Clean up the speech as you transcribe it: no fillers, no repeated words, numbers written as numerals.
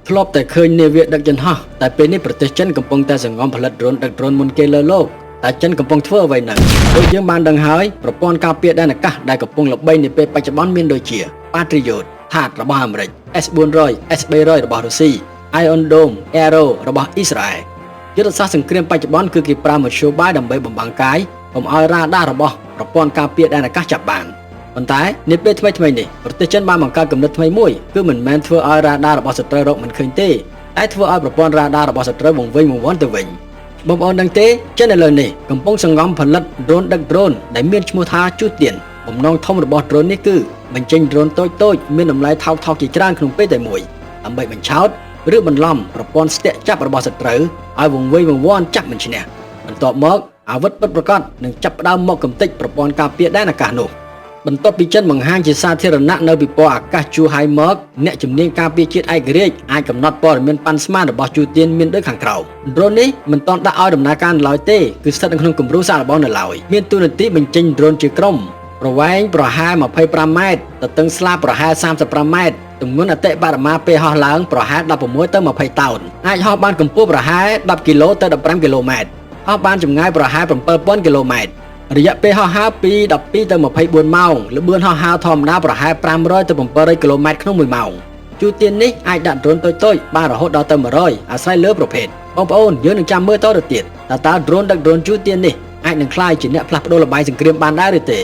ធ្លាប់តែឃើញនាវាដឹកយន្តហោះតែពេលនេះប្រទេសចិនកំពុងតែសង្ងំផលិតដ្រូនដឹកដ្រូនមុនគេលើលោកតែចិនកំពុងធ្វើអ្វីនៅដូចយើងបានដឹងហើយប្រព័ន្ធការពារដែនអាកាសដែលកំពុងល្បីនាពេលបច្ចុប្បន្នមានដូចជា Patriot ថាតរបស់អាមេរិក S400 S300 របស់រុស្ស៊ី Iron Dome Arrow របស់អ៊ីស្រាអែលយុទ្ធសាស្ត្រសង្គ្រាមបច្ចុប្បន្នគឺគេប្រើមធ្យោបាយដើម្បីបំបាំងកាយកុំឲ្យរ៉ាដារបស់ប្រព័ន្ធការពារដែនអាកាសចាប់បានប៉ុន្តែនាពេលថ្មីនេះប្រទេសចិនបានបង្កើតគំនិតថ្មីមួយគឺមិនមែនធ្វើឲ្យរ៉ាដារបស់សត្រូវរកមិនឃើញទេតែធ្វើឲ្យប្រព័ន្ធរ៉ាដារបស់សត្រូវវង្វេងវង្វាន់ទៅវិញបងប្អូនដឹងទេចិនឥឡូវនេះកំពុងសង្ងំផលិតដ្រូនដឹកដ្រូនដែលមានឈ្មោះថាជូទៀនបំណងធំរបស់ដ្រូននេះគឺបញ្ចេញដ្រូនតូចមានតម្លៃថោកជាច្រើនក្នុងពេលតែមួយដើម្បីបញ្ឆោតឬបន្លំប្រព័ន្ធស្ទាក់ចាប់របស់សត្រូវឲ្យវង្វេងវង្វាន់ចាប់មិនឈ្នះបន្ទាប់មកអាវុធពិតប្រាកដនឹងចាប់ផ្ដើមមកកំទេចប្រព័ន្ធការពារដែនអាកាសនោះបន្ទាប់ពីចិនបង្ហាញជាសាធារណៈនៅពិព័រណ៍អាកាសជួហៃម៉កអ្នកជំនាញការពារជាតិឯករាជ្យអាចកំណត់ព័ត៌មានប៉ាន់ស្មានរបស់ជូទៀនមានដូចខាងក្រោមដ្រូននេះមិនទាន់ដាក់ឲ្យដំណើរការនៅឡើយទេគឺស្ថិតនៅក្នុងគំរូសាកល្បងនៅឡើយមានតួនាទីបញ្ចេញដ្រូនជាក្រុមប្រវែងប្រហែល25ម៉ែត្រទទឹងស្លាបប្រហែល35ម៉ែត្រទម្ងន់អតិបរមាពេលហោះឡើងប្រហែល16ទៅ20តោនអាចហោះបានកម្ពស់ប្រហែល10គីឡូទៅ15គីឡូម៉ែត្រហោះបានចម្ងាយប្រហែល7000គីឡូម៉ែត្ររយៈពេលហោះហើរពី12ទៅ24ម៉ោងល្បឿនហោះហើរធម្មតាប្រហែល500ទៅ700គីឡូម៉ែត្រក្នុង1ម៉ោងជូទៀននេះអាចដាក់ដ្រូនតូចបានរហូតដល់ទៅ100អាស្រ័យលើប្រភេទបងប្អូនយើងនឹងចាំមើលតទៅទៀតតើដ្រូនដឹកដ្រូនជូទៀននេះអាចនឹងក្លាយជាអ្នកផ្លាស់ប្ដូរល្បែងសង្គ្រាមបានដែរឬទេ